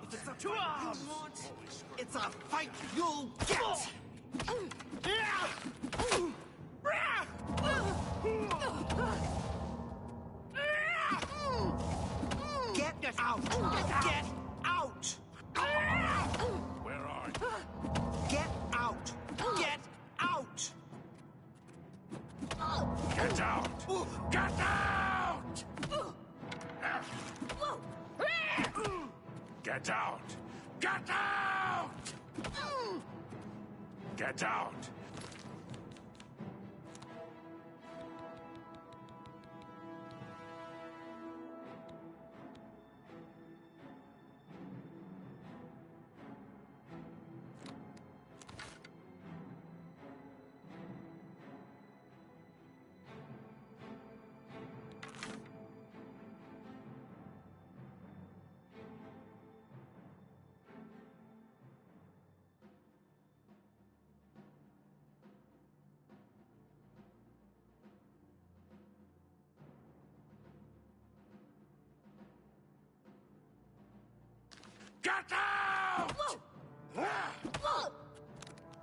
If it's a fight you want, it's a fight you'll get! Get out! Get out! Where are you? Get out! Get out! Get out! Get out! Get out! Get out! Get out!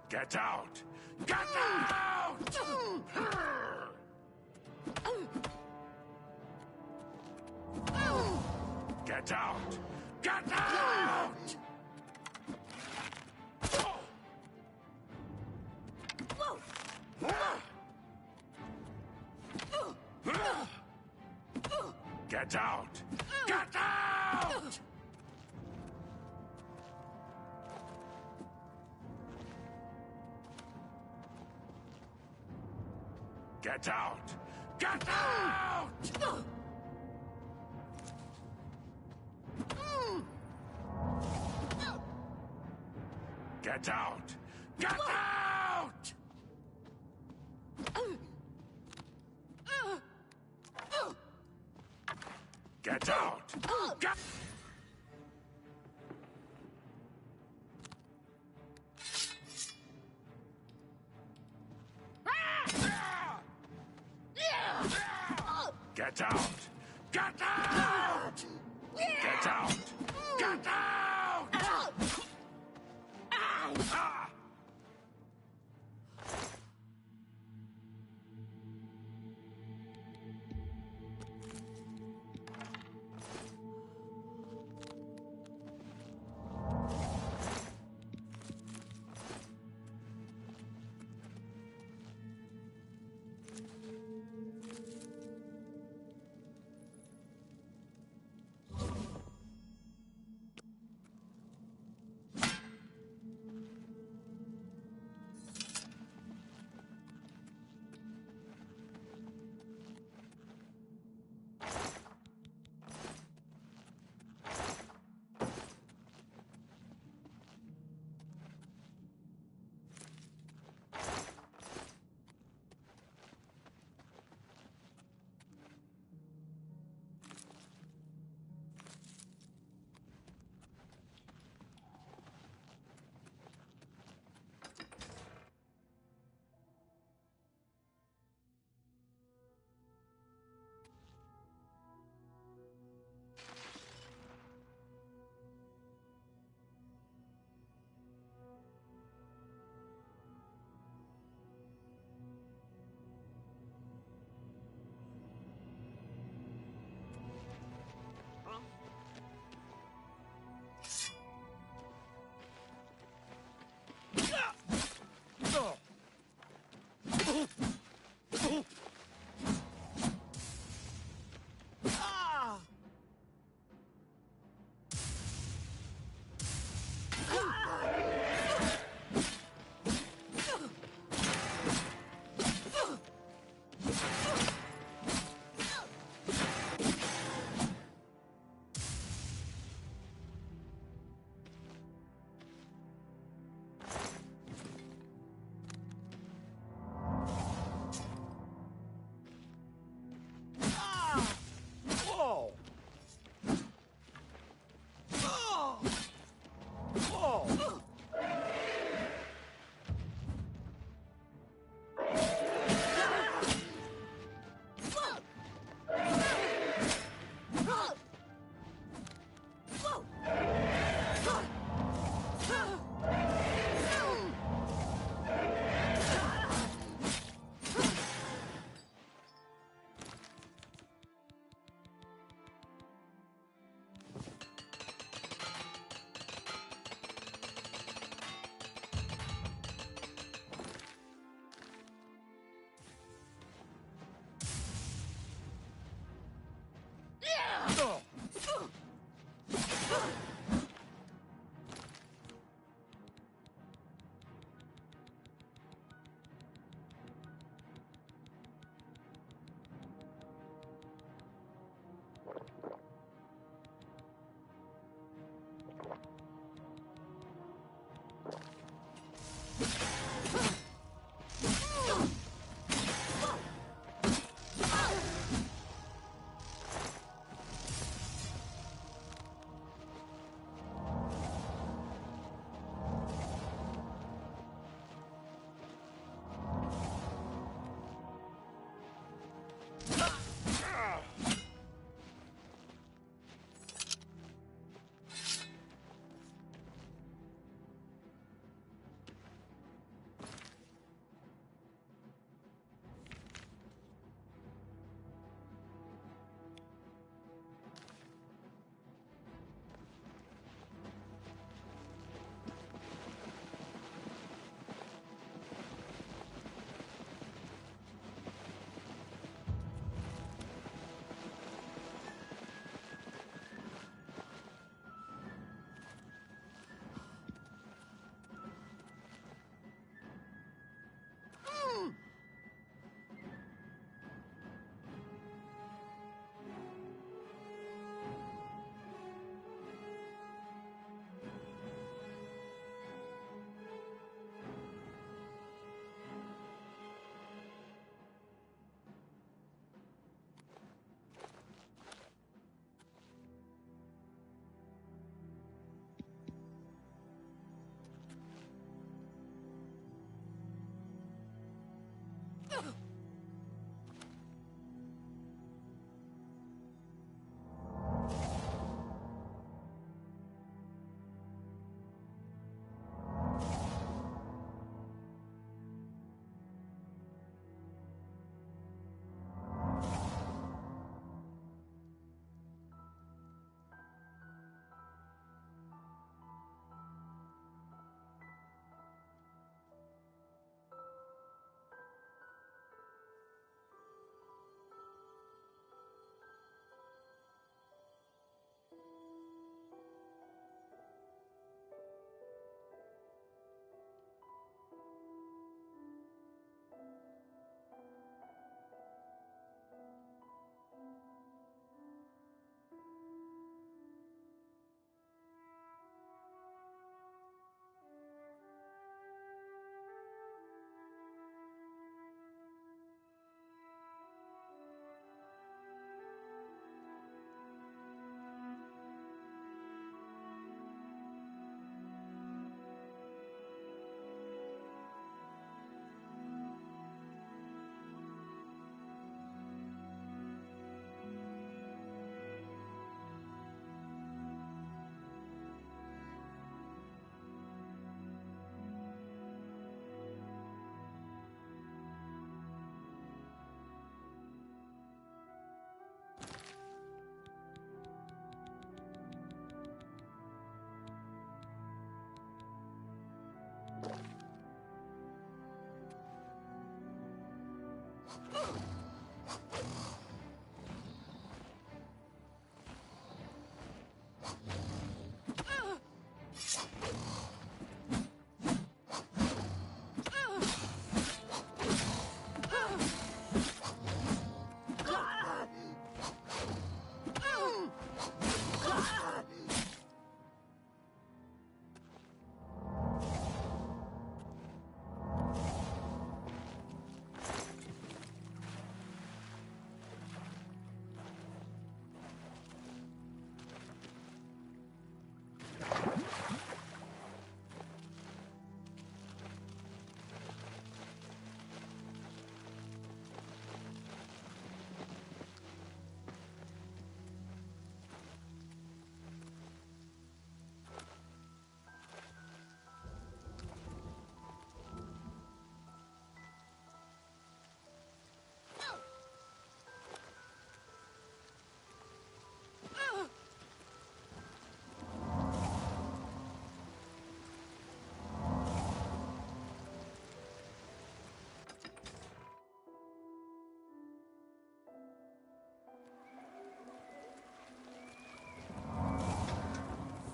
Get out! Get out! Get out! Get out! Get out! Get out! Get out! Get out! Get out! Get out! Get out! Get out! Get... Get out! Get out! Get out! Get out! Ah!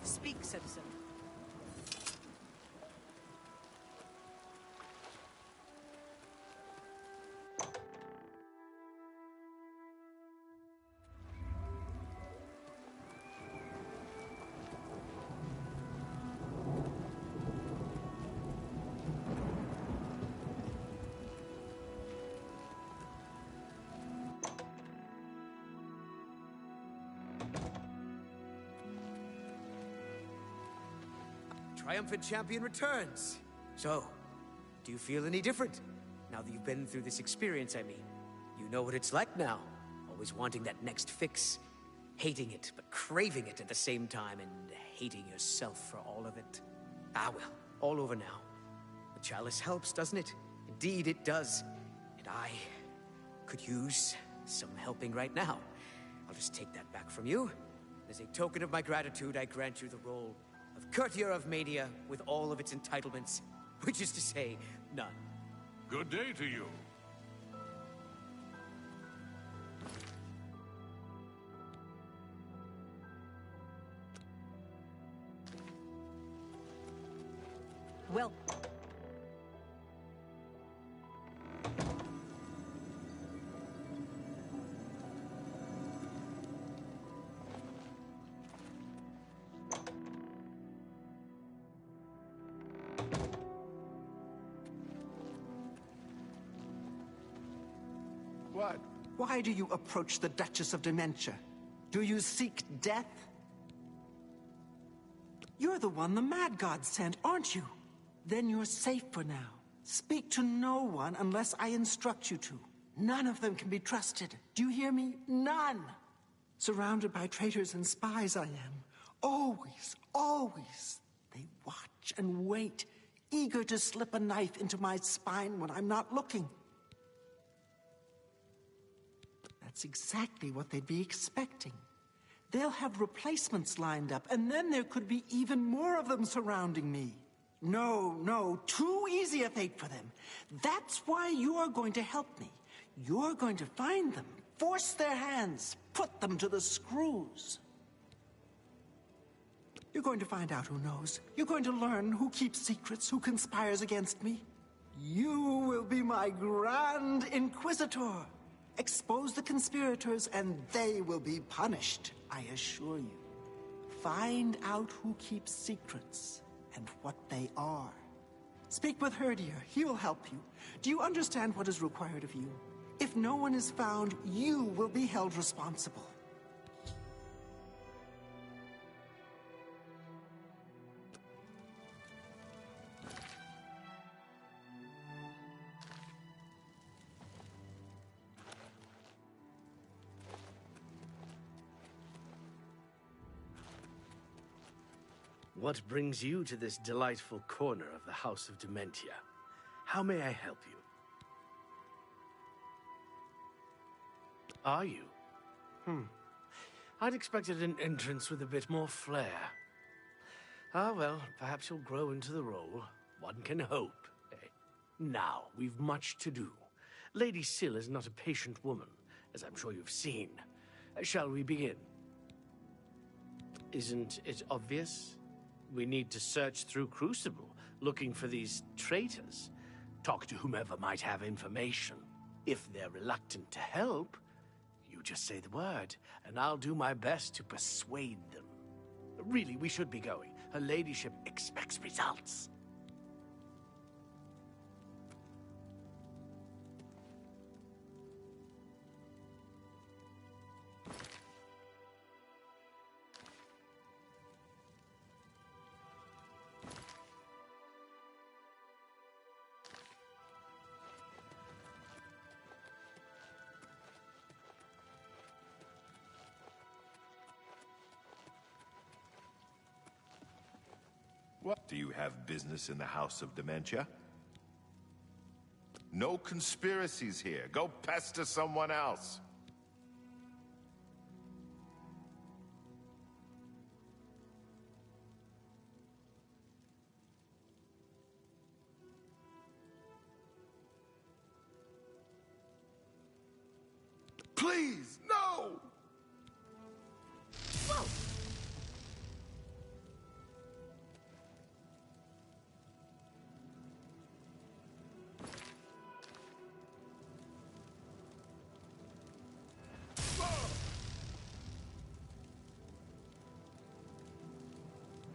Speak, citizen. triumphant champion returns. So, do you feel any different? Now that you've been through this experience, I mean. You know what it's like now. Always wanting that next fix. Hating it, but craving it at the same time, and hating yourself for all of it. Ah well, all over now. The chalice helps, doesn't it? Indeed it does. And I could use some helping right now. I'll just take that back from you. As a token of my gratitude, I grant you the role of Courtier of Mania with all of its entitlements, which is to say, none. Good day to you. Well, What? Why do you approach the Duchess of Dementia? Do you seek death? You're the one the Mad God sent, aren't you? Then you're safe for now. Speak to no one unless I instruct you to. None of them can be trusted. Do you hear me? None! Surrounded by traitors and spies I am. Always, always. They watch and wait, eager to slip a knife into my spine when I'm not looking. That's exactly what they'd be expecting. They'll have replacements lined up, and then there could be even more of them surrounding me. No, too easy a fate for them. That's why you're going to help me. You're going to find them, force their hands, put them to the screws. You're going to find out who knows. You're going to learn who keeps secrets, who conspires against me. You will be my Grand Inquisitor. Expose the conspirators, and they will be punished, I assure you. Find out who keeps secrets and what they are. Speak with Herdier. He will help you. Do you understand what is required of you? If no one is found, you will be held responsible. What brings you to this delightful corner of the House of Dementia? How may I help you? Are you? I'd expected an entrance with a bit more flair. Ah, well, perhaps you'll grow into the role. One can hope. Now, we've much to do. Lady Syl is not a patient woman, as I'm sure you've seen. Shall we begin? Isn't it obvious? We need to search through Crucible, looking for these traitors. Talk to whomever might have information. If they're reluctant to help, you just say the word, and I'll do my best to persuade them. Really, we should be going. Her ladyship expects results. What? Do you have business in the House of Dementia? No conspiracies here. Go pester someone else. Please, no! whoa!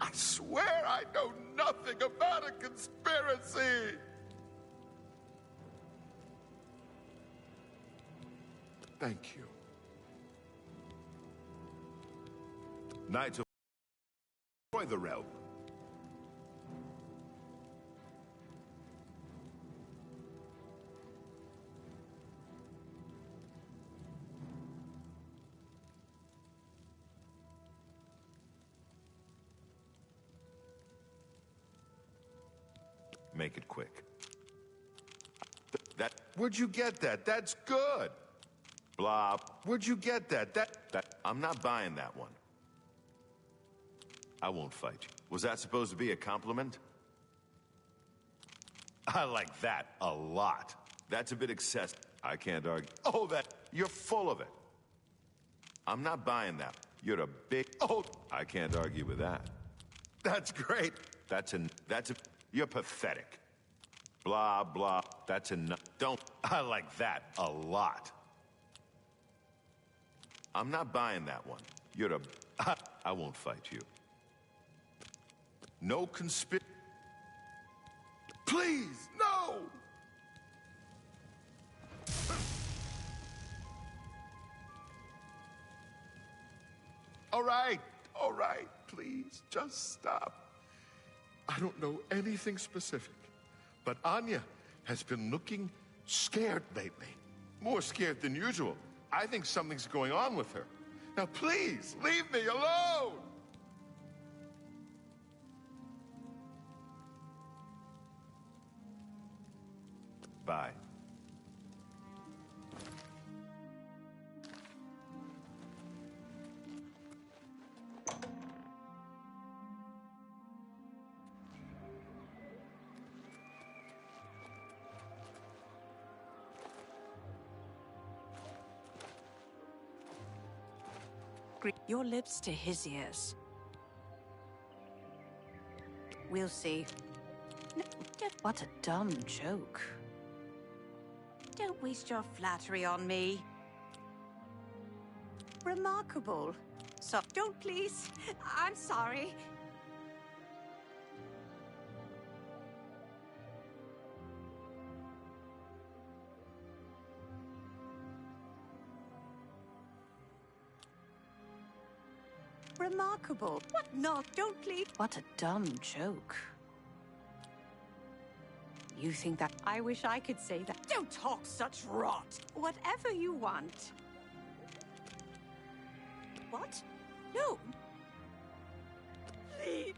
I swear I know nothing about a conspiracy! Thank you. Knights of destroy the realm. Make it quick. Where'd you get that? That's good. Blah. Where'd you get that? I'm not buying that one. I won't fight you. Was that supposed to be a compliment? I like that a lot. That's a bit excessive. I can't argue. Oh, you're full of it. I'm not buying that. You're a big... Oh, I can't argue with that. That's great. You're pathetic. Blah, blah. Don't... I like that a lot. I'm not buying that one. You're a... I won't fight you. No Please, no! All right, please, just stop. I don't know anything specific, but Anya has been looking scared lately. More scared than usual. I think something's going on with her. Now, please, leave me alone! Bye. Your lips to his ears. We'll see. No, what a dumb joke. Don't waste your flattery on me. Remarkable. So, don't please. I'm sorry. Remarkable. What? No, don't please. What a dumb joke. You think that... I wish I could say that. Don't talk such rot. Whatever you want. What? No. Please.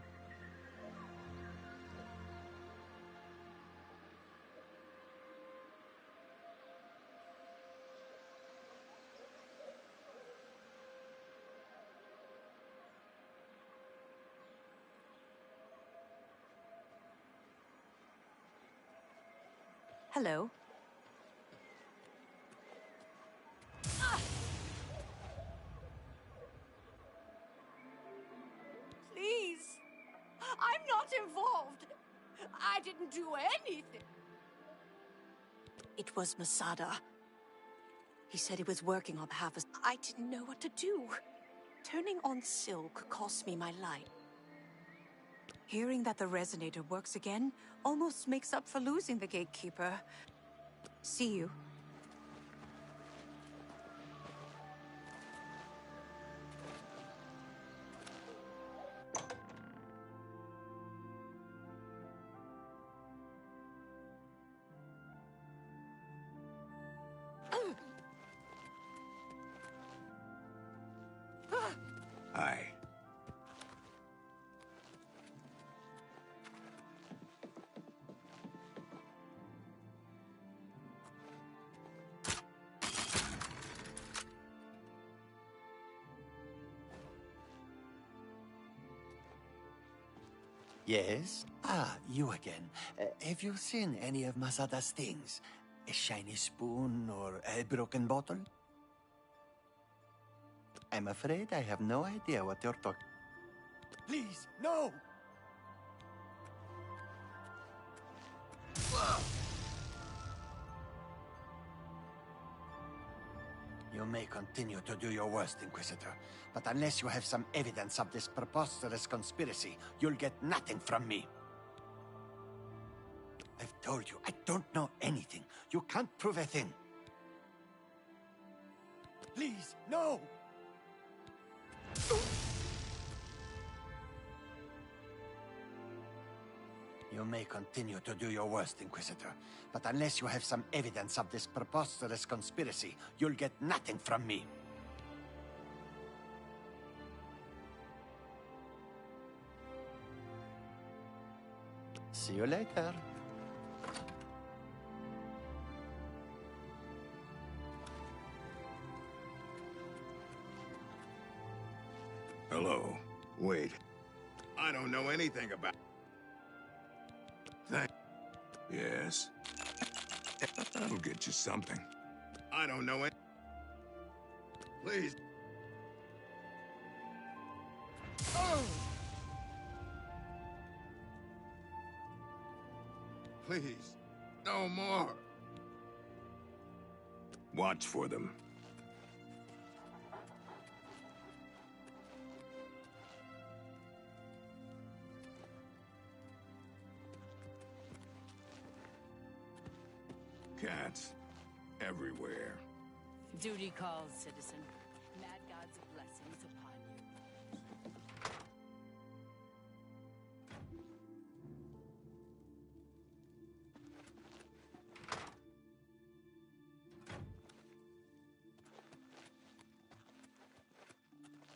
Hello. Please. I'm not involved. I didn't do anything. It was Masada. He said he was working on behalf of... I didn't know what to do. Turning on Silk cost me my life. Hearing that the resonator works again almost makes up for losing the gatekeeper. See you. Aye. Yes? Ah, you again. Have you seen any of Masada's things? A shiny spoon or a broken bottle? I'm afraid I have no idea what you're talking... Please, no! You may continue to do your worst, Inquisitor, but unless you have some evidence of this preposterous conspiracy, you'll get nothing from me. I've told you, I don't know anything. You can't prove a thing. Please, no! You may continue to do your worst, Inquisitor, but unless you have some evidence of this preposterous conspiracy, you'll get nothing from me. See you later. Hello. Wait. I don't know anything about... Yes? I'll get you something. I don't know it. Please. Oh! Please. No more. Watch for them. Cats. Everywhere. Duty calls, citizen. Mad God's blessings upon you.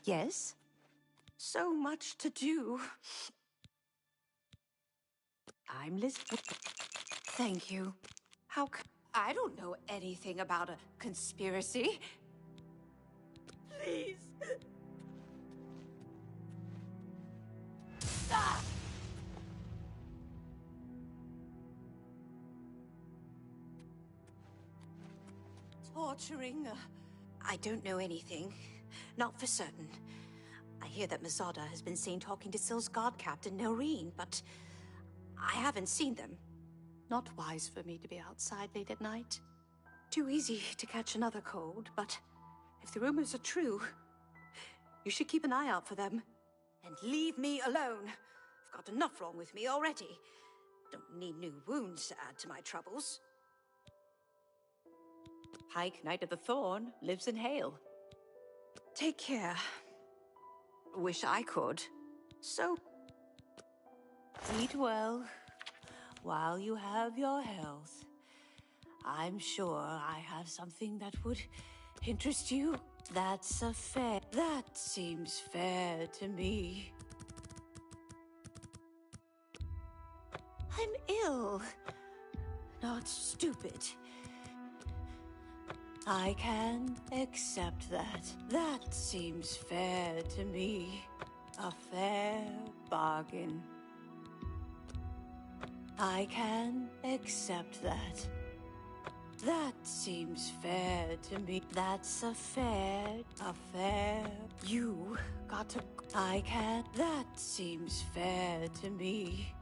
Yes? So much to do. I'm listening. Thank you. How I don't know anything about a conspiracy. Please. Ah! Torturing. I don't know anything. Not for certain. I hear that Masada has been seen talking to Syl's guard captain, Noreen, but I haven't seen them. Not wise for me to be outside late at night. Too easy to catch another cold, but if the rumors are true, you should keep an eye out for them. And leave me alone. I've got enough wrong with me already. Don't need new wounds to add to my troubles. Pike, Knight of the Thorn, lives in Hale. Take care. Wish I could. So, eat well while you have your health. I'm sure I have something that would interest you. That seems fair to me. I'm ill, not stupid. I can accept that. That seems fair to me. A fair bargain. I can accept that. That seems fair to me. That's a fair. You got to. That seems fair to me.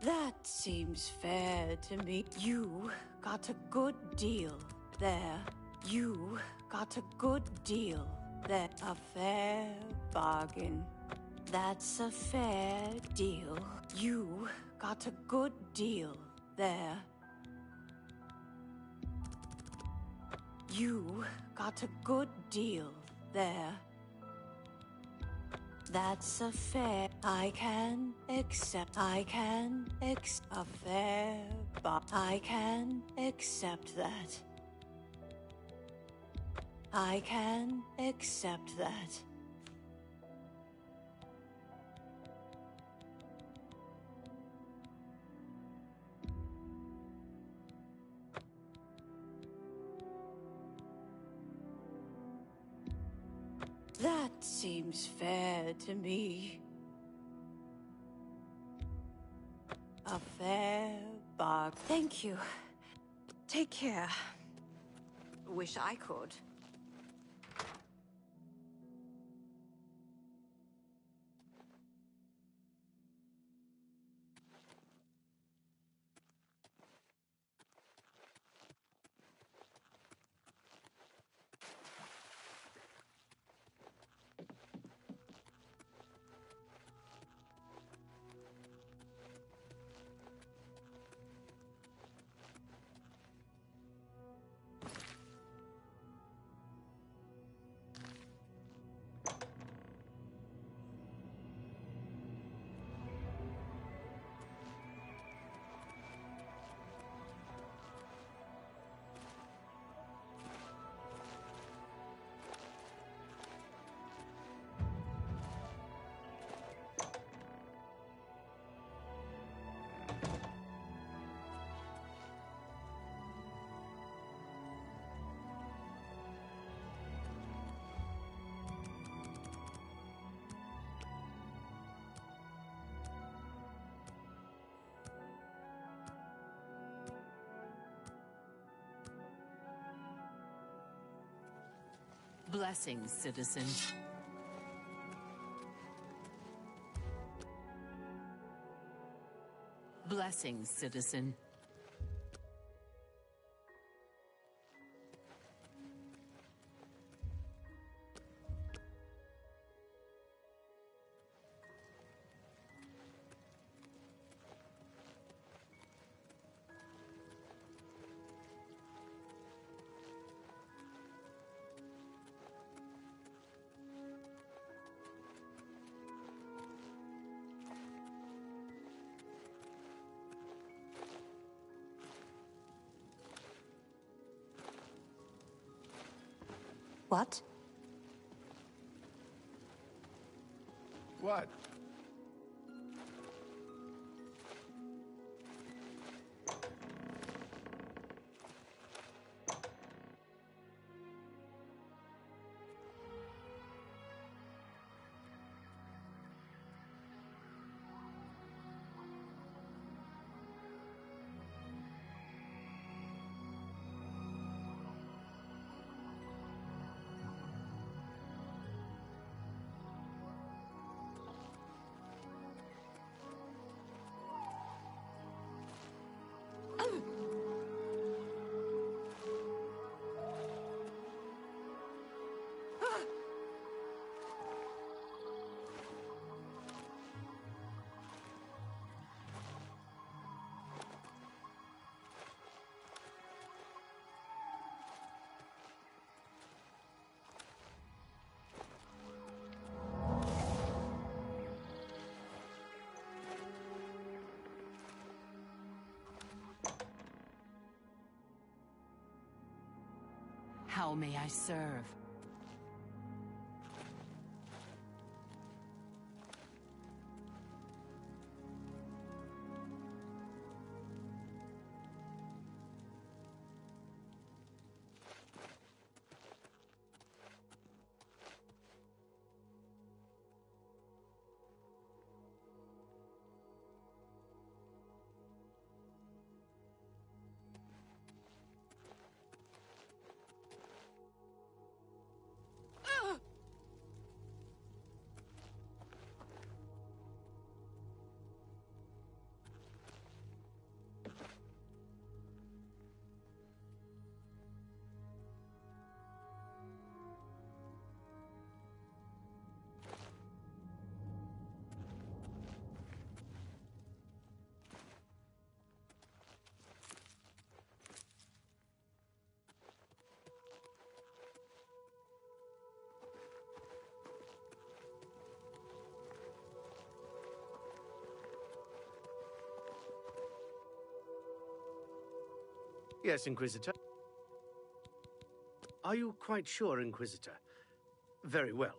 That seems fair to me. You got a good deal there. You got a good deal there. A fair bargain. That's a fair deal. You got a good deal there. You got a good deal there. That's a fair. I can accept a fair. I can accept that. I can accept that. That seems fair to me. A fair bargain. Thank you. Take care. Wish I could. Blessings, citizen. Blessings, citizen. What? What? How may I serve? Yes, Inquisitor. Are you quite sure, Inquisitor? Very well.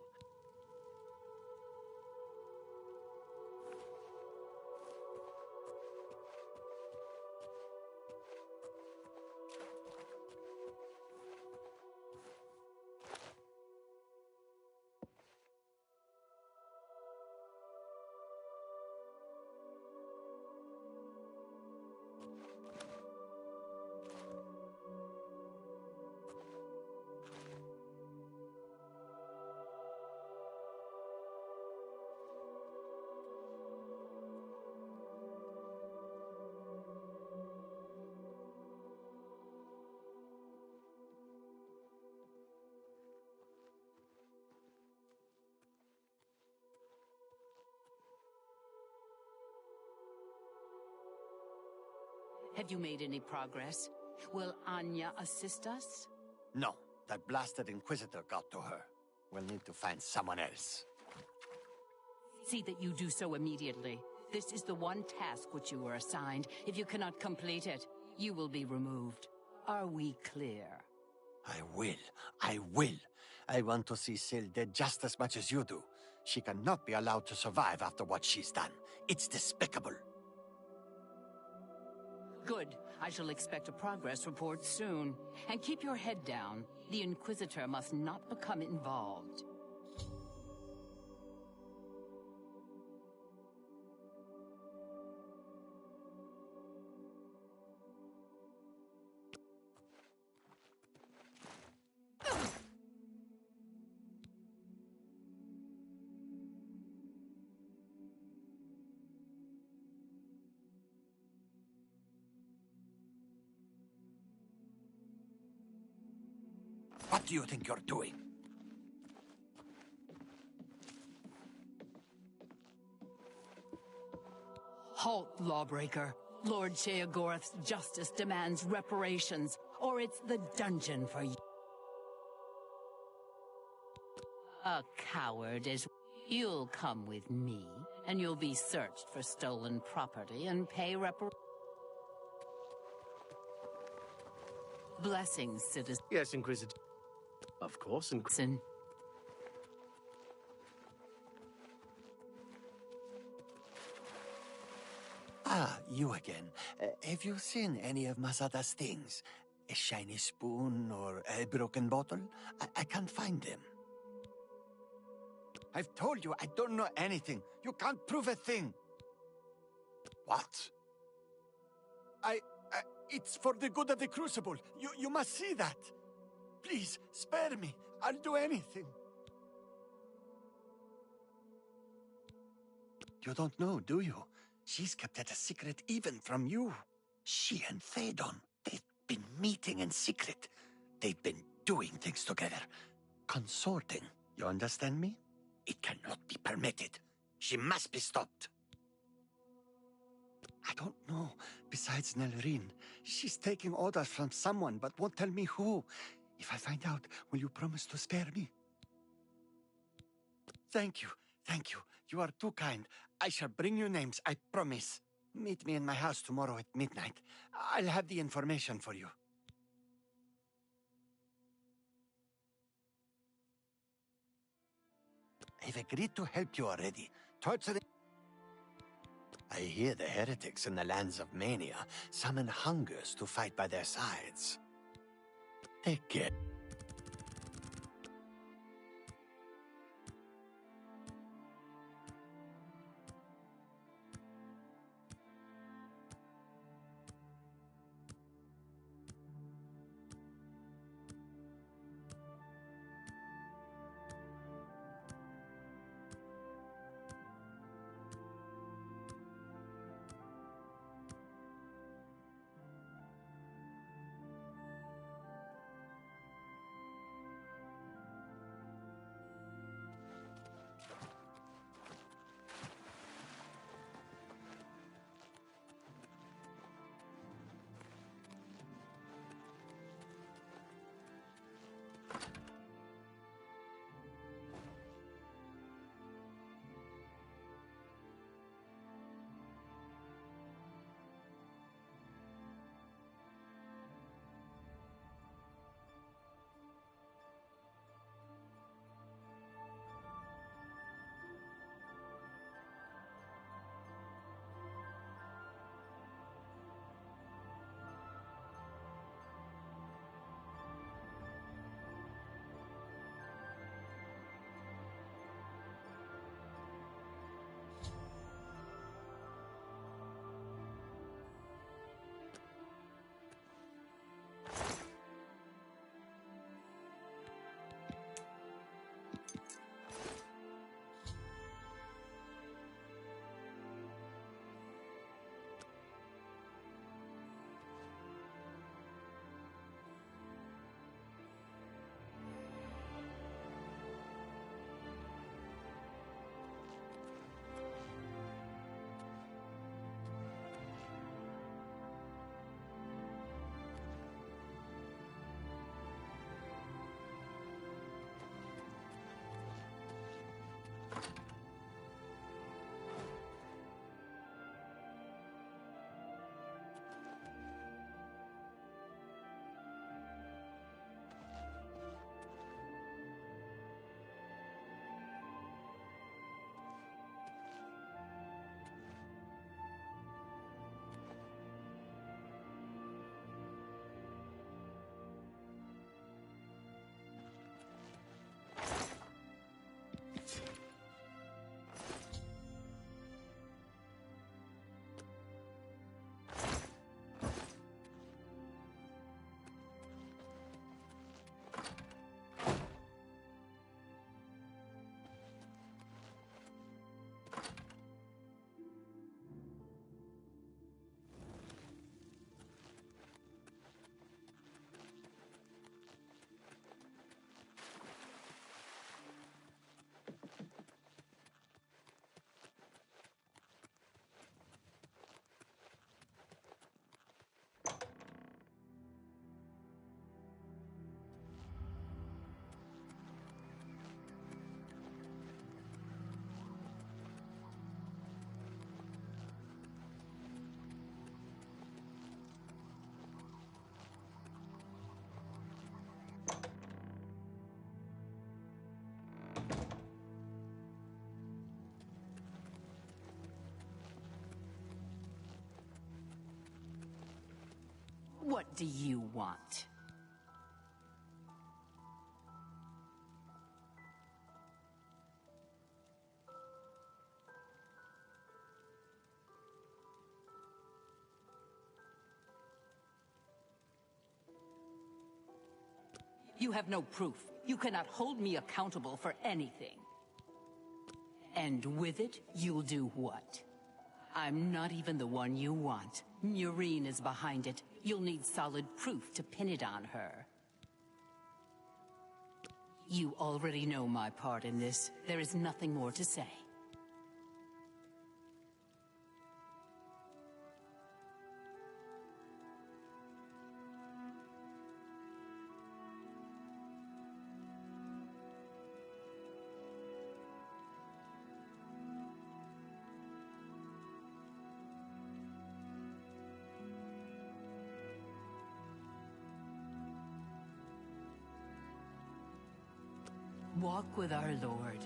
Have you made any progress? Will Anya assist us? No, that blasted Inquisitor got to her. We'll need to find someone else. See that you do so immediately. This is the one task which you were assigned. If you cannot complete it, you will be removed. Are we clear? I will. I will. I want to see Syl dead just as much as you do. She cannot be allowed to survive after what she's done. It's despicable. Good. I shall expect a progress report soon. And keep your head down. The Inquisitor must not become involved. What do you think you're doing? Halt, lawbreaker. Lord Sheogorath's justice demands reparations, or it's the dungeon for you. A coward is... You'll come with me, and you'll be searched for stolen property and pay Blessings, citizen. Yes, Inquisitor. Of course, Inquisitor. Ah, you again. Have you seen any of Masada's things? A shiny spoon or a broken bottle? I can't find them. I've told you I don't know anything. You can't prove a thing. What? It's for the good of the Crucible. You must see that. Please, spare me. I'll do anything. You don't know, do you? She's kept it a secret even from you. She and Théodon, they've been meeting in secret. They've been doing things together. Consorting. You understand me? It cannot be permitted. She must be stopped. I don't know. Besides Nelrine, she's taking orders from someone but won't tell me who. If I find out, will you promise to spare me? Thank you. Thank you. You are too kind. I shall bring you names, I promise. Meet me in my house tomorrow at midnight. I'll have the information for you. I've agreed to help you already. Torturing... I hear the heretics in the lands of Mania summon hungers to fight by their sides. Take care. What do you want? You have no proof. You cannot hold me accountable for anything. And with it, you'll do what? I'm not even the one you want. Murine is behind it. You'll need solid proof to pin it on her. You already know my part in this. There is nothing more to say. Walk with our Lord.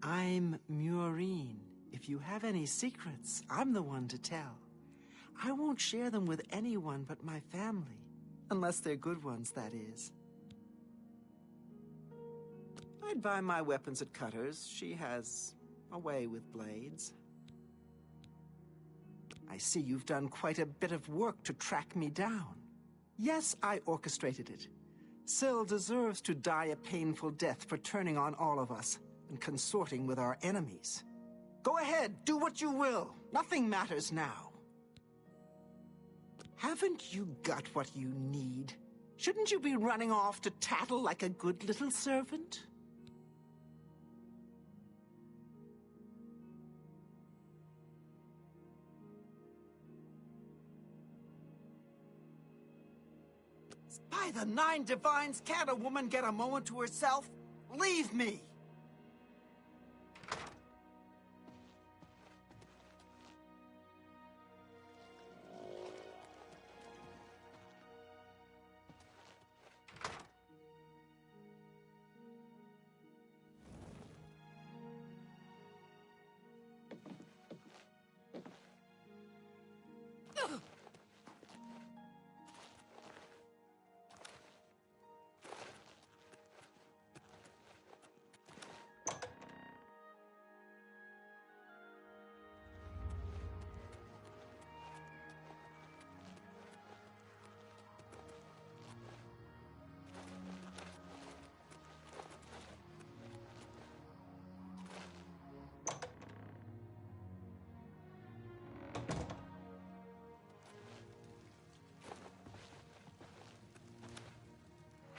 I'm Murine. If you have any secrets, I'm the one to tell. I won't share them with anyone but my family. Unless they're good ones, that is. I'd buy my weapons at Cutter's. She has a way with blades. I see you've done quite a bit of work to track me down. Yes, I orchestrated it. Syl deserves to die a painful death for turning on all of us and consorting with our enemies. Go ahead, do what you will. Nothing matters now. Haven't you got what you need? Shouldn't you be running off to tattle like a good little servant? By the 9 divines, can't a woman get a moment to herself? Leave me!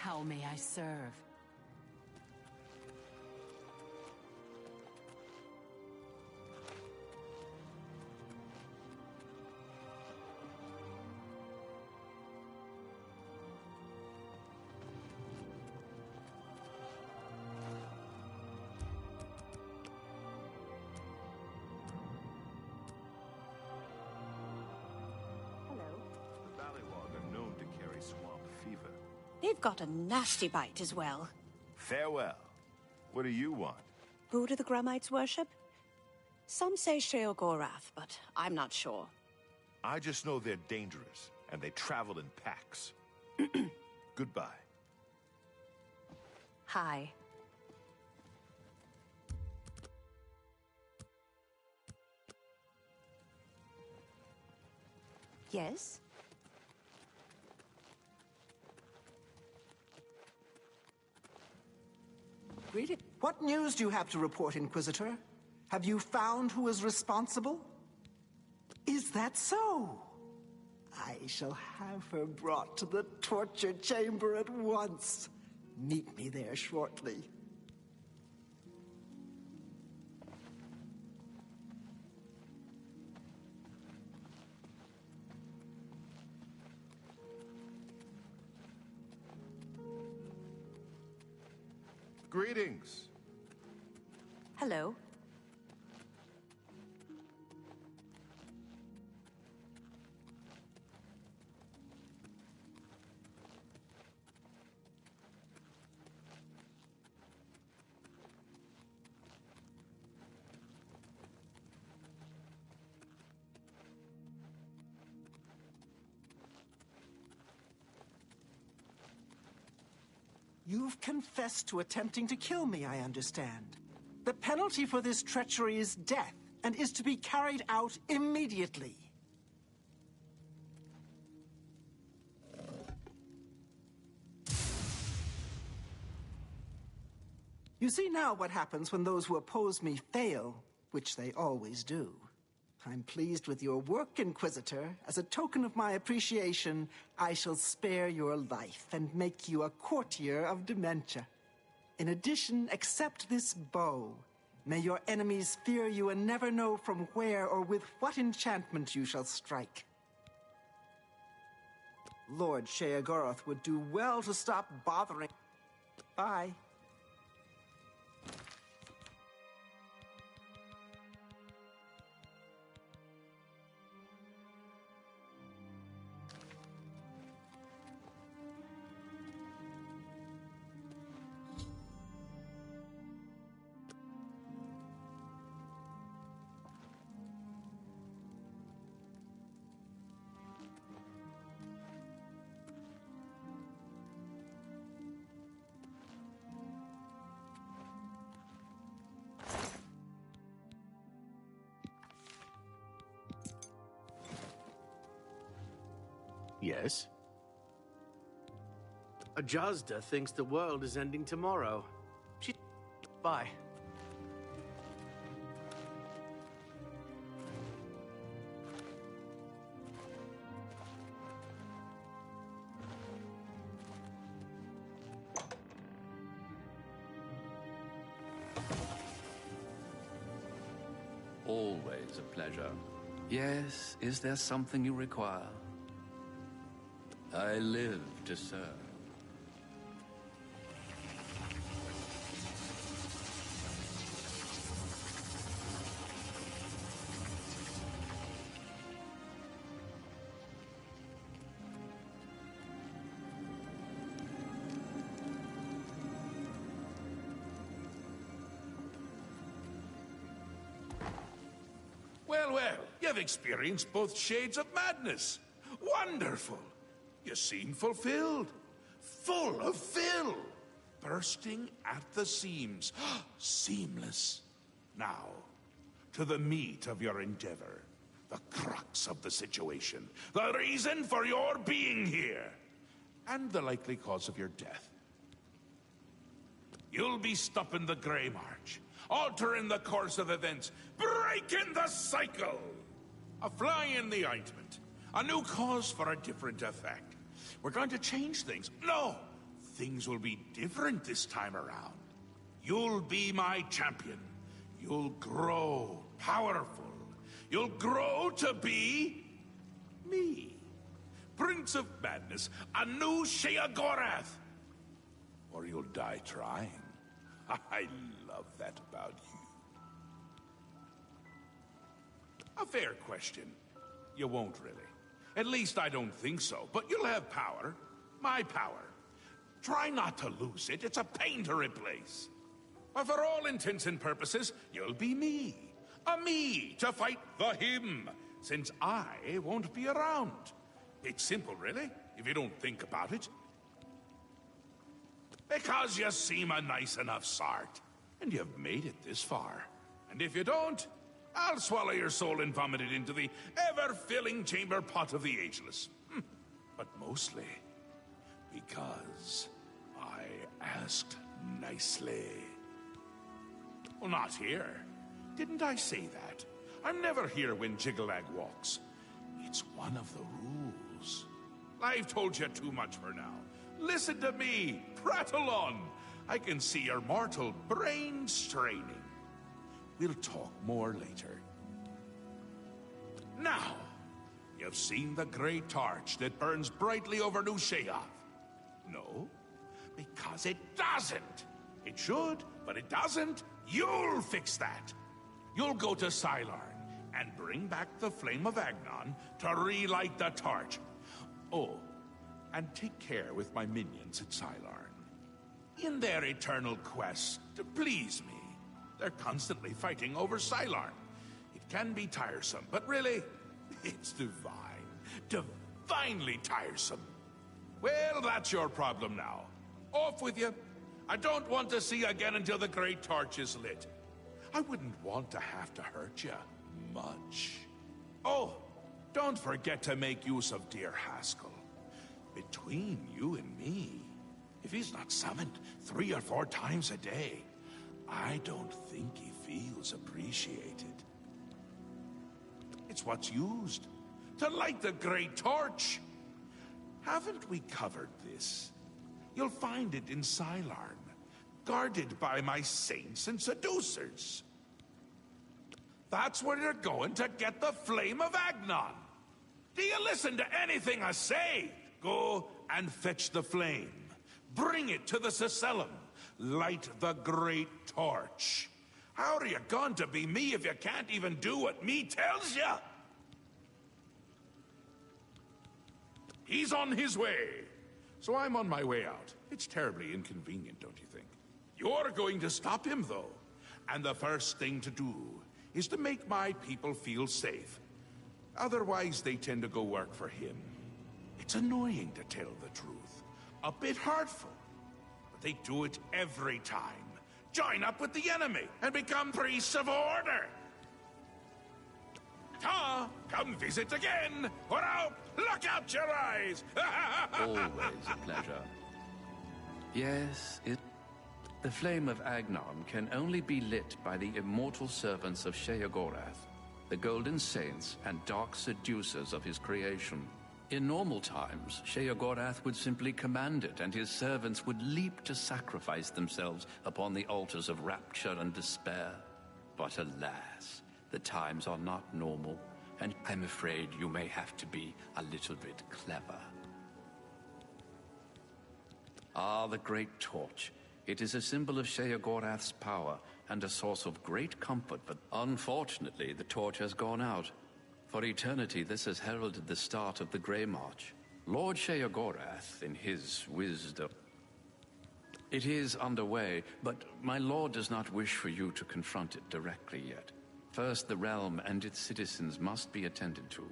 How may I serve? They've got a nasty bite as well. Farewell. What do you want? Who do the Grummites worship? Some say Sheogorath, but I'm not sure. I just know they're dangerous, and they travel in packs. Goodbye. Hi. Yes? Greeting. What news do you have to report, Inquisitor? Have you found who is responsible? Is that so? I shall have her brought to the torture chamber at once. Meet me there shortly. Greetings. Hello. You've confessed to attempting to kill me, I understand. The penalty for this treachery is death, and is to be carried out immediately. You see now what happens when those who oppose me fail, which they always do. I'm pleased with your work, Inquisitor. As a token of my appreciation, I shall spare your life and make you a courtier of dementia. In addition, accept this bow. May your enemies fear you and never know from where or with what enchantment you shall strike. Lord Sheogorath would do well to stop bothering. Bye. Yes? Ajazda thinks the world is ending tomorrow. Bye. Always a pleasure. Yes, is there something you require? I live to serve. Well, you've experienced both shades of madness. Wonderful! You seem fulfilled. Full of fill. Bursting at the seams. Seamless. Now, to the meat of your endeavor. The crux of the situation. The reason for your being here. And the likely cause of your death. You'll be stopping the Grey March. Altering the course of events. Breaking the cycle. A fly in the ointment. A new cause for a different effect. We're going to change things. No! Things will be different this time around. You'll be my champion. You'll grow powerful. You'll grow to be... me. Prince of Madness. A new Sheogorath. Or you'll die trying. I love that about you. A fair question. You won't really. At least I don't think so, but you'll have power. My power. Try not to lose it. It's a pain to replace. But for all intents and purposes, you'll be me. A me to fight the him, since I won't be around. It's simple, really, if you don't think about it. Because you seem a nice enough sort, and you've made it this far. And if you don't, I'll swallow your soul and vomit it into the ever-filling chamber pot of the ageless. But mostly because I asked nicely. Well, not here. Didn't I say that? I'm never here when Jiggalag walks. It's one of the rules. I've told you too much for now. Listen to me. Prattle on. I can see your mortal brain straining. We'll talk more later. Now, you've seen the great torch that burns brightly over New Sheoth. No, because it doesn't. It should, but it doesn't. You'll fix that. You'll go to Sylarn and bring back the flame of Agnon to relight the torch. Oh, and take care with my minions at Sylarn. In their eternal quest to please me, they're constantly fighting over Sylarn. It can be tiresome, but really, it's divine. Divinely tiresome. Well, that's your problem now. Off with you. I don't want to see you again until the great torch is lit. I wouldn't want to have to hurt you much. Oh, don't forget to make use of dear Haskell. Between you and me, if he's not summoned 3 or 4 times a day, I don't think he feels appreciated. It's what's used to light the great torch. Haven't we covered this? You'll find it in Sylarn, guarded by my saints and seducers. That's where you're going to get the flame of Agnon. Do you listen to anything I say? Go and fetch the flame. Bring it to the Cecellum. Light the great torch. How are you going to be me if you can't even do what me tells you? He's on his way. So I'm on my way out. It's terribly inconvenient, don't you think? You're going to stop him, though. And the first thing to do is to make my people feel safe. Otherwise, they tend to go work for him. It's annoying, to tell the truth. A bit hurtful. But they do it every time. Join up with the enemy and become priests of order. Ta! Come visit again, or I'll pluck out your eyes! Always a pleasure. Yes, the flame of Agnon can only be lit by the immortal servants of Sheogorath, the Golden Saints and dark seducers of his creation. In normal times, Sheogorath would simply command it, and his servants would leap to sacrifice themselves upon the altars of rapture and despair. But alas, the times are not normal, and I'm afraid you may have to be a little bit clever. Ah, the Great Torch. It is a symbol of Sheogorath's power and a source of great comfort, but unfortunately the torch has gone out. For eternity, this has heralded the start of the Grey March. Lord Sheogorath, in his wisdom... It is underway, but my lord does not wish for you to confront it directly yet. First, the realm and its citizens must be attended to.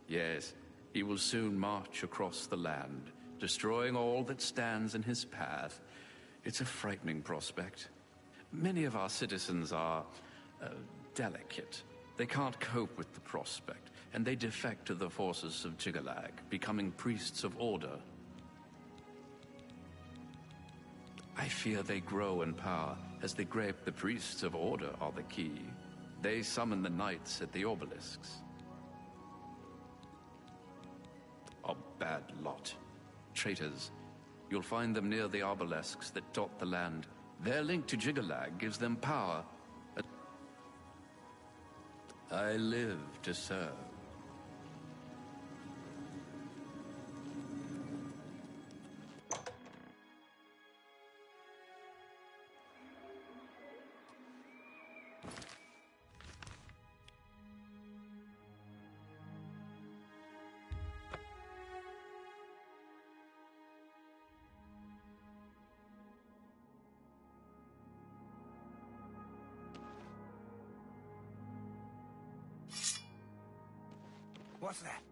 Yes, he will soon march across the land, destroying all that stands in his path. It's a frightening prospect. Many of our citizens are delicate. They can't cope with the prospect, and they defect to the forces of Jiggalag, becoming priests of order. I fear they grow in power as they grape. The priests of order are the key. They summon the knights at the obelisks. A bad lot. Traitors. You'll find them near the obelisks that dot the land. Their link to Jiggalag gives them power. I live to serve. What's that?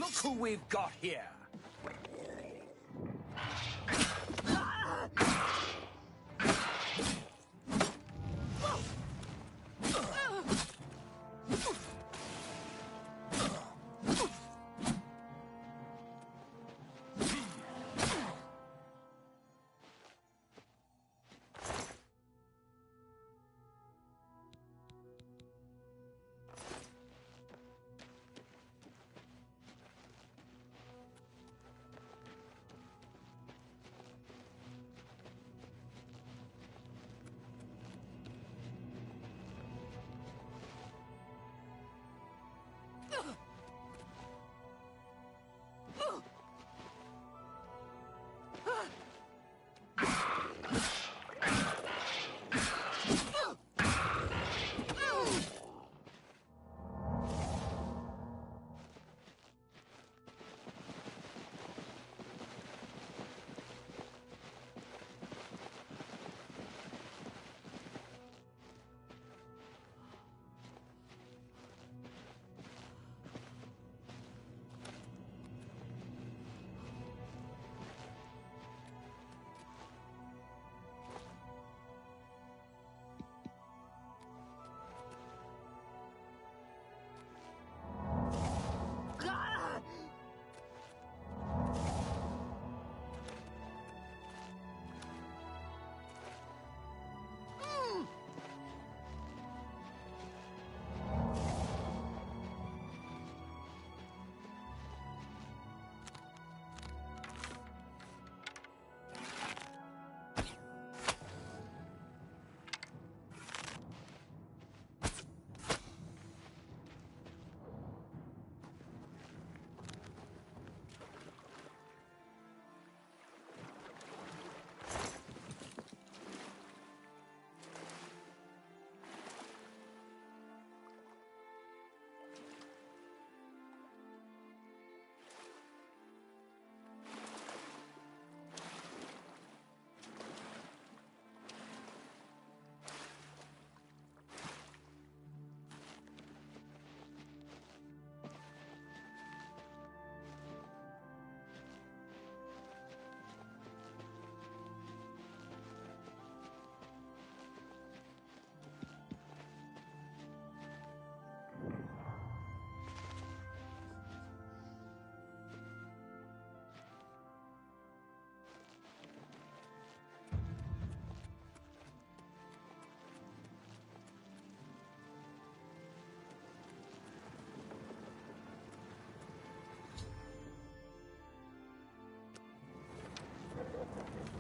Look who we've got here!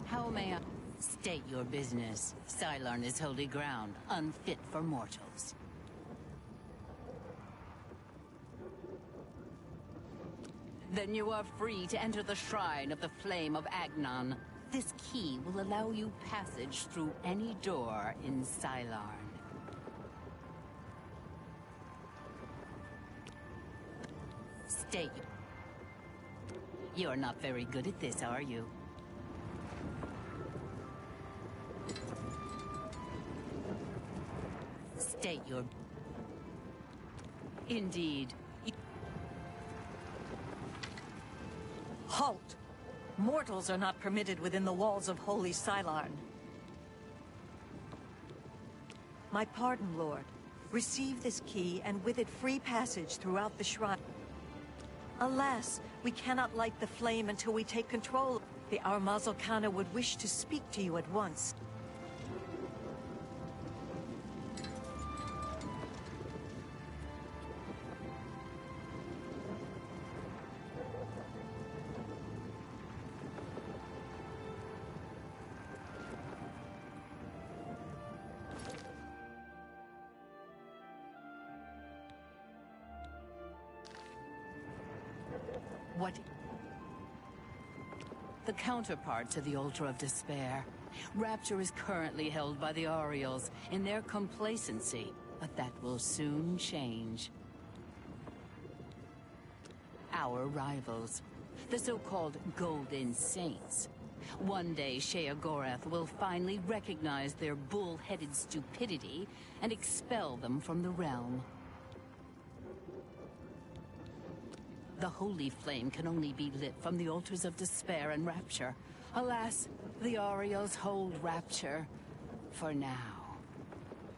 How may I state your business? Cylon is holy ground, unfit for mortals. Then you are free to enter the shrine of the Flame of Agnon. This key will allow you passage through any door in Cylon. State. You're not very good at this, are you? State your... Indeed. Halt! Mortals are not permitted within the walls of Holy Cylon. My pardon, Lord. Receive this key, and with it free passage throughout the shrine. Alas, we cannot light the flame until we take control. The Armazalkana would wish to speak to you at once. What? The counterpart to the Altar of Despair. Rapture is currently held by the Ariels in their complacency, but that will soon change. Our rivals, the so-called Golden Saints. One day, Sheogorath will finally recognize their bull-headed stupidity and expel them from the realm. The holy flame can only be lit from the altars of despair and rapture. Alas, the Orioles hold rapture for now.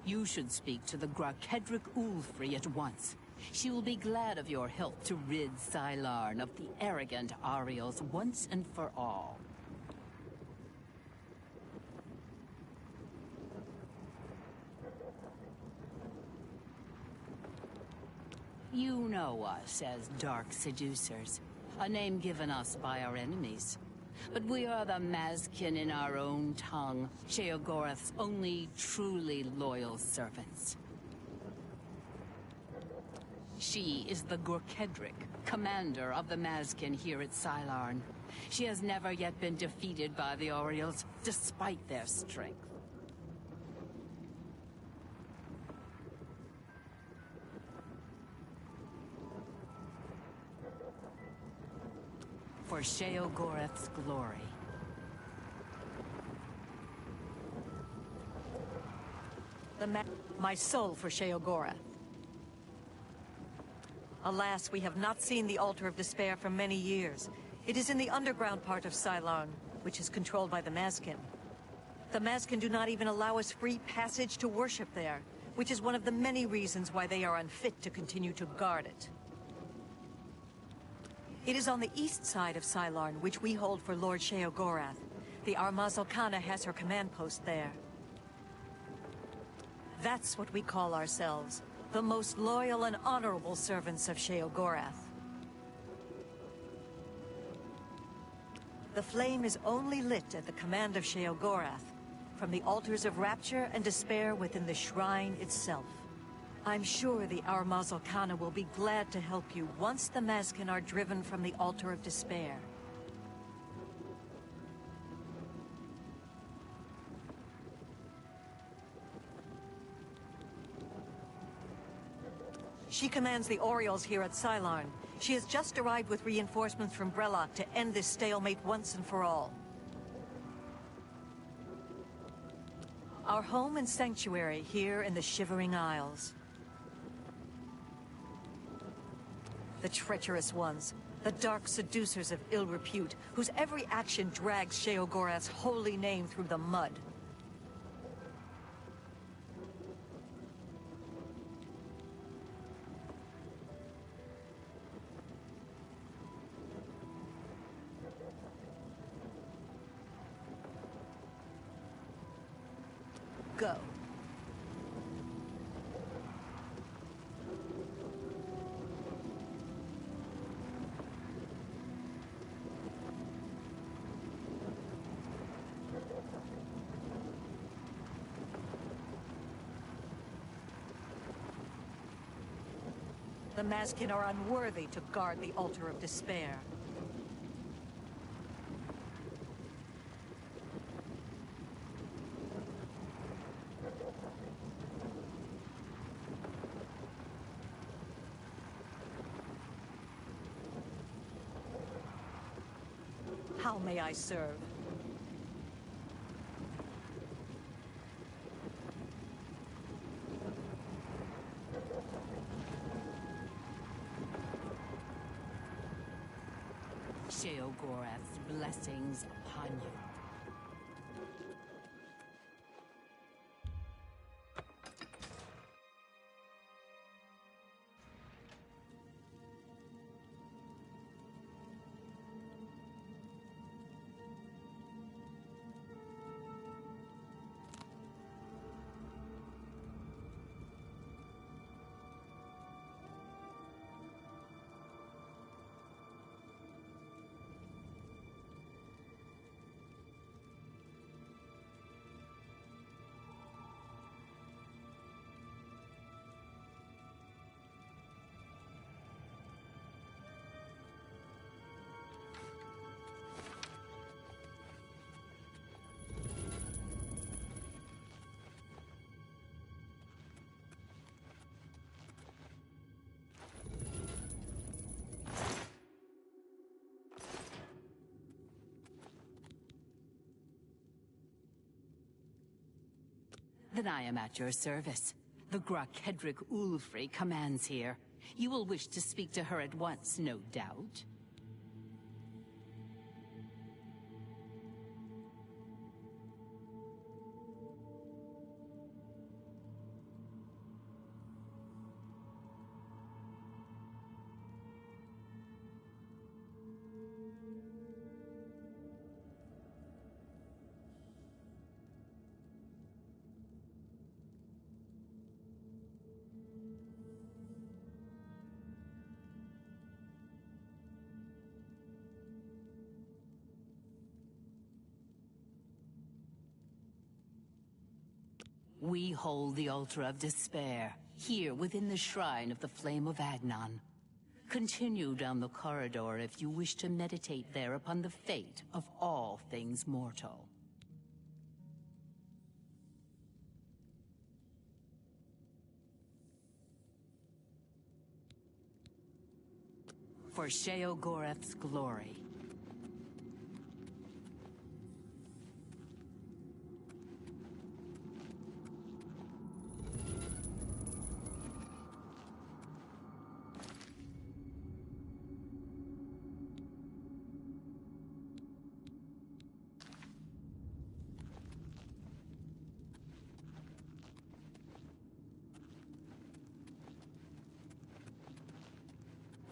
You should speak to the Grakedric Ulfri at once. She will be glad of your help to rid Sylarn of the arrogant Orioles once and for all. You know us as Dark Seducers, a name given us by our enemies. But we are the Mazkin in our own tongue, Sheogorath's only truly loyal servants. She is the Gorkedric, commander of the Mazkin here at Sylarn. She has never yet been defeated by the Orioles, despite their strength. For Sheogorath's glory. My soul for Sheogorath. Alas, we have not seen the Altar of Despair for many years. It is in the underground part of Sylarn, which is controlled by the Mazkin. The Mazkin do not even allow us free passage to worship there, which is one of the many reasons why they are unfit to continue to guard it. It is on the east side of Sylarn, which we hold for Lord Sheogorath. The Armazalkana has her command post there. That's what we call ourselves, the most loyal and honorable servants of Sheogorath. The flame is only lit at the command of Sheogorath, from the altars of rapture and despair within the shrine itself. I'm sure the Armazalkana will be glad to help you once the Mazkin are driven from the altar of despair. She commands the Orioles here at Sylarn. She has just arrived with reinforcements from Brellock to end this stalemate once and for all. Our home and sanctuary here in the Shivering Isles. The treacherous ones, the dark seducers of ill repute, whose every action drags Sheogorath's holy name through the mud. Go. The Mazkin are unworthy to guard the Altar of Despair. How may I serve? Sheogorath's blessings upon you. Then I am at your service. The Grakedric Ulfri commands here. You will wish to speak to her at once, no doubt. We hold the Altar of Despair, here within the Shrine of the Flame of Agnon. Continue down the corridor if you wish to meditate there upon the fate of all things mortal. For Sheogorath's glory.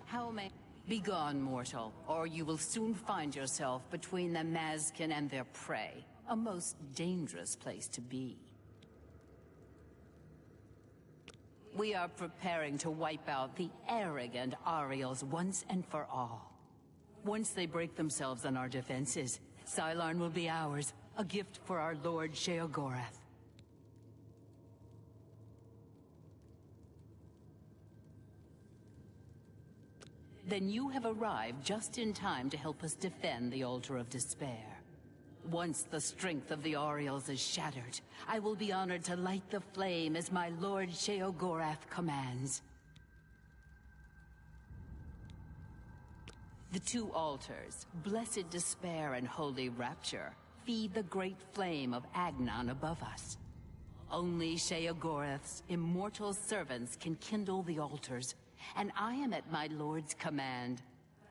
How may... Begone, mortal, or you will soon find yourself between the Mazkin and their prey. A most dangerous place to be. We are preparing to wipe out the arrogant Ariels once and for all. Once they break themselves on our defenses, Sylarn will be ours, a gift for our Lord Sheogorath. Then you have arrived just in time to help us defend the Altar of Despair. Once the strength of the Ariels is shattered, I will be honored to light the flame as my Lord Sheogorath commands. The two altars, Blessed Despair and Holy Rapture, feed the great flame of Agnon above us. Only Sheogorath's immortal servants can kindle the altars, and I am at my Lord's command.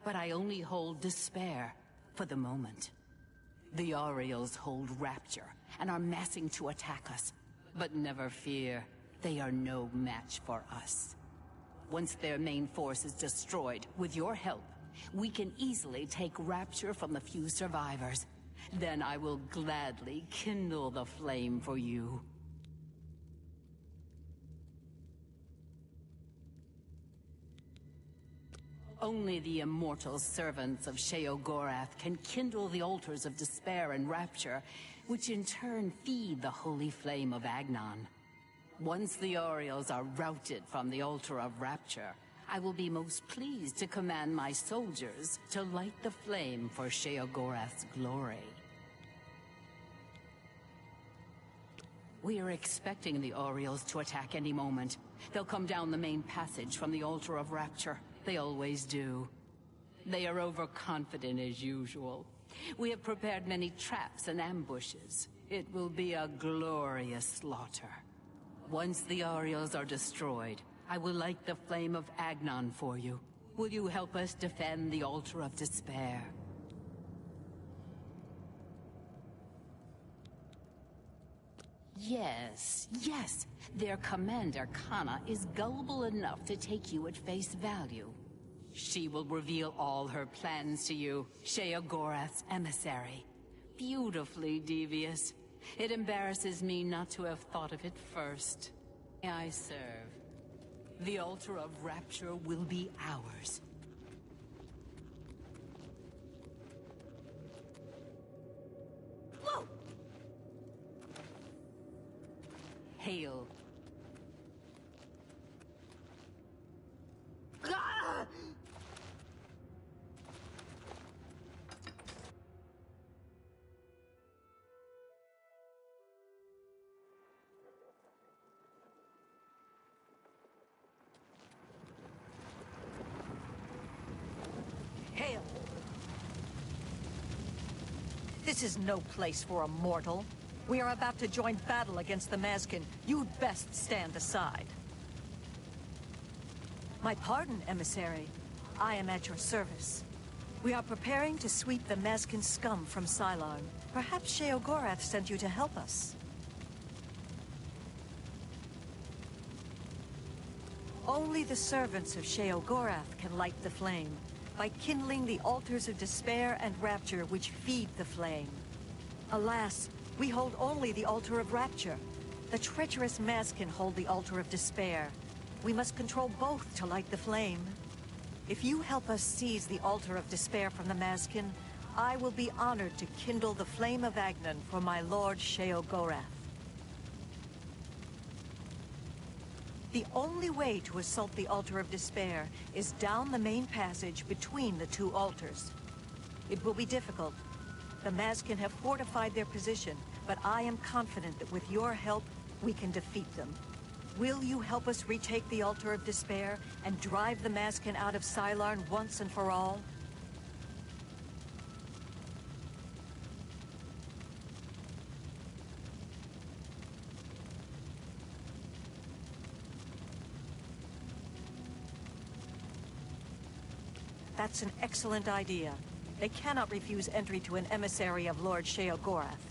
But I only hold Despair for the moment. The Ariels hold Rapture and are massing to attack us. But never fear, they are no match for us. Once their main force is destroyed, with your help, we can easily take Rapture from the few survivors. Then I will gladly kindle the flame for you. Only the immortal servants of Sheogorath can kindle the altars of despair and rapture, which in turn feed the holy flame of Agnon. Once the Ariels are routed from the altar of rapture, I will be most pleased to command my soldiers to light the flame for Sheogorath's glory. We are expecting the Ariels to attack any moment. They'll come down the main passage from the altar of rapture. They always do. They are overconfident as usual. We have prepared many traps and ambushes. It will be a glorious slaughter. Once the Ariels are destroyed, I will light the flame of Agnon for you. Will you help us defend the altar of despair? Yes, yes. Their commander, Kana, is gullible enough to take you at face value. She will reveal all her plans to you, Sheogorath's emissary. Beautifully devious. It embarrasses me not to have thought of it first. May I serve? The altar of rapture will be ours. Whoa! Hail. Ah! Hail! This is no place for a mortal. We are about to join battle against the Mazkin. You'd best stand aside. My pardon, emissary. I am at your service. We are preparing to sweep the Mazkin scum from Cylon. Perhaps Sheogorath sent you to help us. Only the servants of Sheogorath can light the flame, by kindling the altars of despair and rapture which feed the flame. Alas, we hold only the altar of rapture. The treacherous Mazkin hold the altar of despair. We must control both to light the flame. If you help us seize the altar of despair from the Mazkin, I will be honored to kindle the flame of Agnon for my lord Sheogorath. The only way to assault the altar of despair is down the main passage between the two altars. It will be difficult. The Mazkin have fortified their position, but I am confident that with your help, we can defeat them. Will you help us retake the altar of despair and drive the Mazkin out of Cylon once and for all? That's an excellent idea. They cannot refuse entry to an emissary of Lord Sheogorath.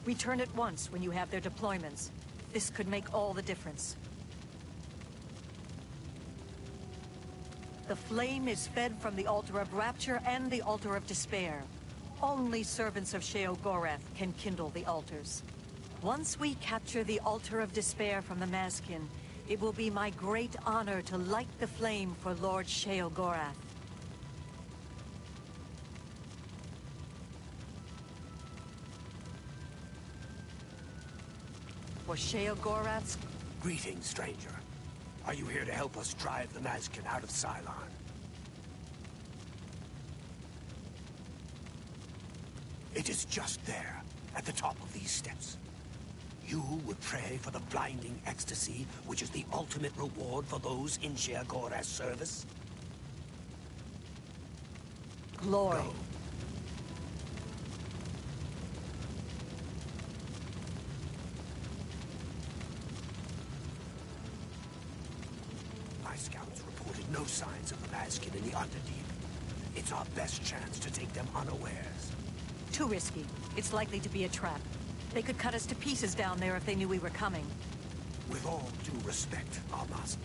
Return at once when you have their deployments. This could make all the difference. The flame is fed from the altar of rapture and the altar of despair. Only servants of Sheogorath can kindle the altars. Once we capture the altar of despair from the Mazkin, it will be my great honor to light the flame for Lord Sheogorath. For Sheogorath's... Greetings, stranger. Are you here to help us drive the Mazkin out of Cylon? It is just there, at the top of these steps. You would pray for the blinding ecstasy, which is the ultimate reward for those in Sheogorath's service? Glory. Go. My scouts reported no signs of the Mazkin in the Underdeep. It's our best chance to take them unawares. Too risky. It's likely to be a trap. They could cut us to pieces down there if they knew we were coming. With all due respect, Almas,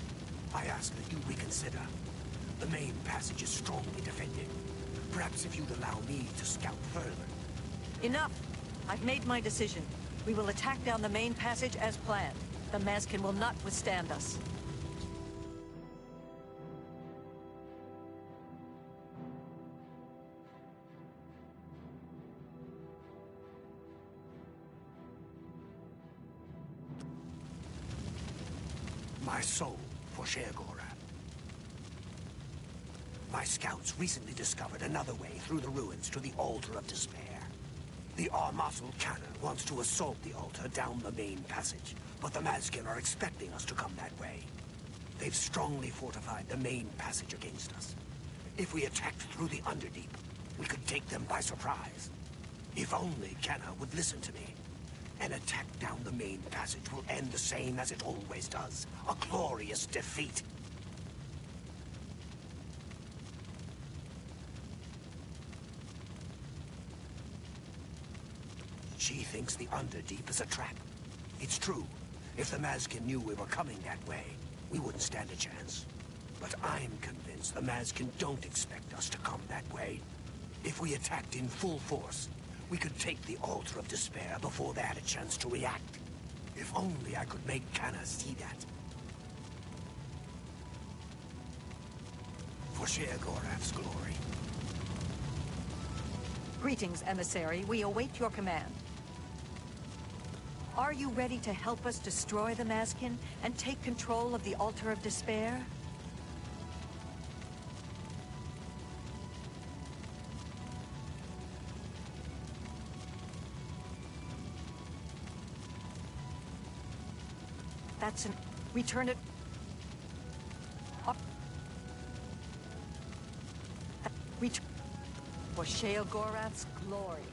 I ask that you reconsider. The main passage is strongly defended. Perhaps if you'd allow me to scout further. Enough! I've made my decision. We will attack down the main passage as planned. The Mazkin will not withstand us. My soul for Sheogorath. My scouts recently discovered another way through the ruins to the Altar of Despair. The Armasul cannon wants to assault the altar down the main passage, but the Mazkin are expecting us to come that way. They've strongly fortified the main passage against us. If we attacked through the Underdeep, we could take them by surprise. If only Kenna would listen to me. An attack down the main passage will end the same as it always does. A glorious defeat. She thinks the Underdeep is a trap. It's true. If the Mazkin knew we were coming that way, we wouldn't stand a chance. But I'm convinced the Mazkin don't expect us to come that way. If we attacked in full force, we could take the Altar of Despair before they had a chance to react. If only I could make Kanna see that. For Sheogorath's glory. Greetings, emissary. We await your command. Are you ready to help us destroy the Mazkin and take control of the Altar of Despair? That's an... Return it... Return... For Sheogorath's glory.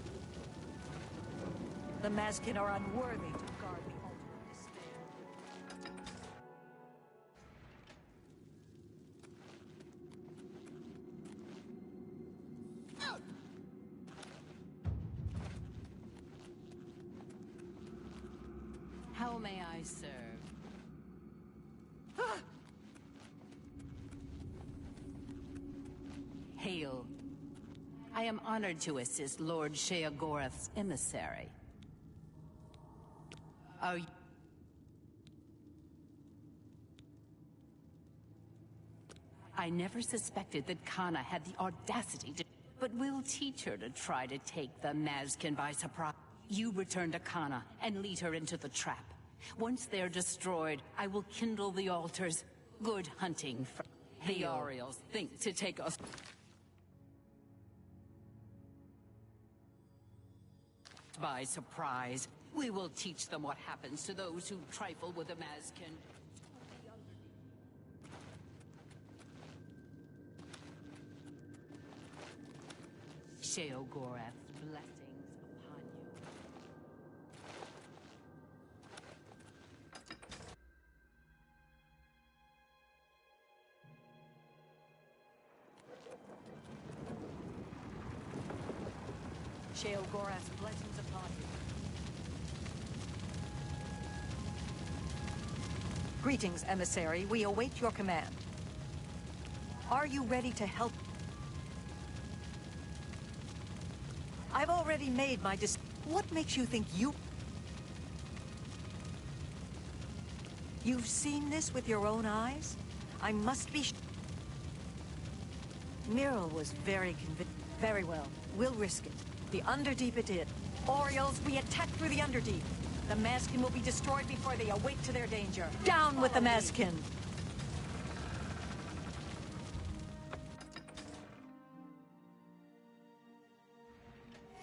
The Mazkin are unworthy to guard the Altar of Despair. How may I serve? Hail. I am honored to assist Lord Sheogorath's emissary. Are you... I never suspected that Kana had the audacity to... But we'll teach her to try to take the Mazkin by surprise. You return to Kana and lead her into the trap. Once they're destroyed, I will kindle the altars. Good hunting for... The Orioles think to take us... by surprise. We will teach them what happens to those who trifle with the Mazkin. Sheogorath's blessings upon you. Sheogorath's blessings upon you. Greetings, emissary. We await your command. Are you ready to help? I've already made my What makes you think you... You've seen this with your own eyes? I must be... Myrrell was very convinced. Very well. We'll risk it. The Underdeep it is. Orioles, we attack through the Underdeep. The Mazkin will be destroyed before they awake to their danger. Down with the Mazkin!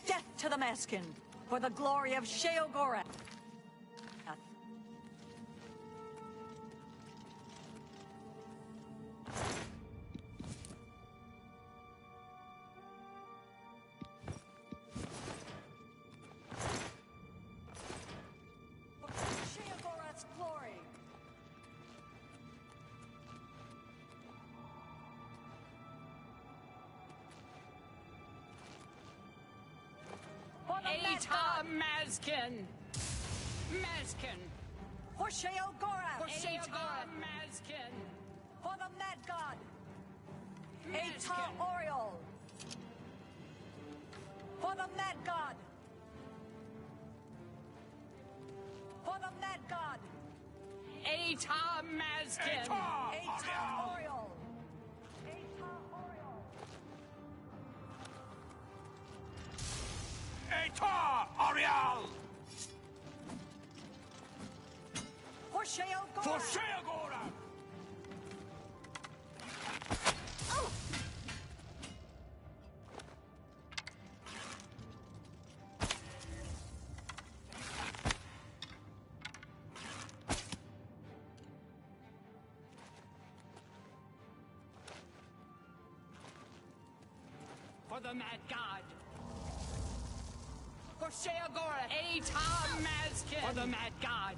Death to the Mazkin! For the glory of Sheogorath! Sheogorath's glory! Eta Mazkin! Mazkin! For Sheogorath! For Sheogorath! Mazkin! For the Mad God! Eta Mazkin! Oriole! For the Mad God! For the Mad God! Eta Mazkin! Eta Oriole! Eta Oriole! Eta Ariel! For Sheogorath! For Sheogorath! For the Mad God! For Sheogorath! Eta Mazkin! For the Mad God!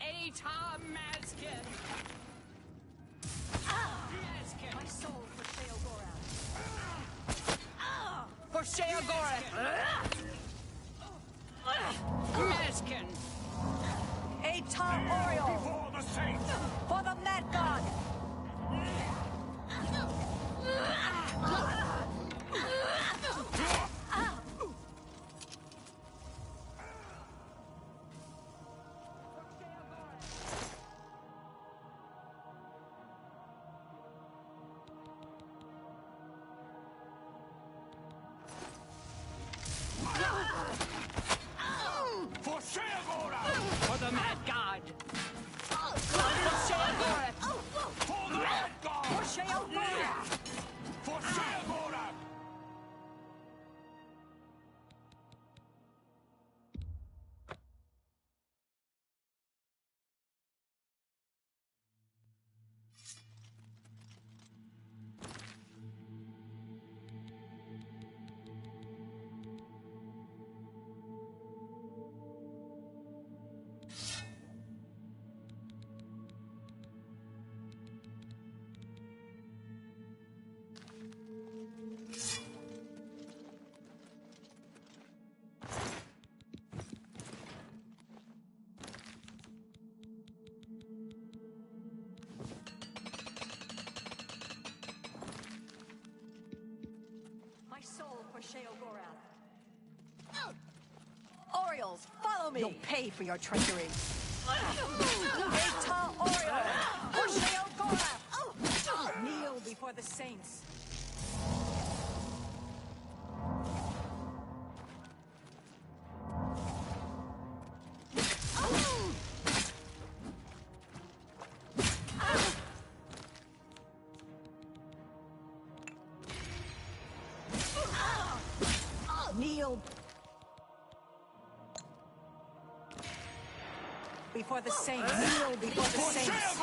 Eta Mazkin! Mazkin! My soul for Sheogorath! For Sheogorath! Mazkin! Eta Oriole! Before the saints! For the Mad God! For Sheogorath! For the Mad God! For Sheogorath! Sheogorath. Orioles, follow me! You'll pay for your treachery. Eta Oriole! For Sheogorath! Kneel before the saints. Kneel before the saints. Kneel before the saints.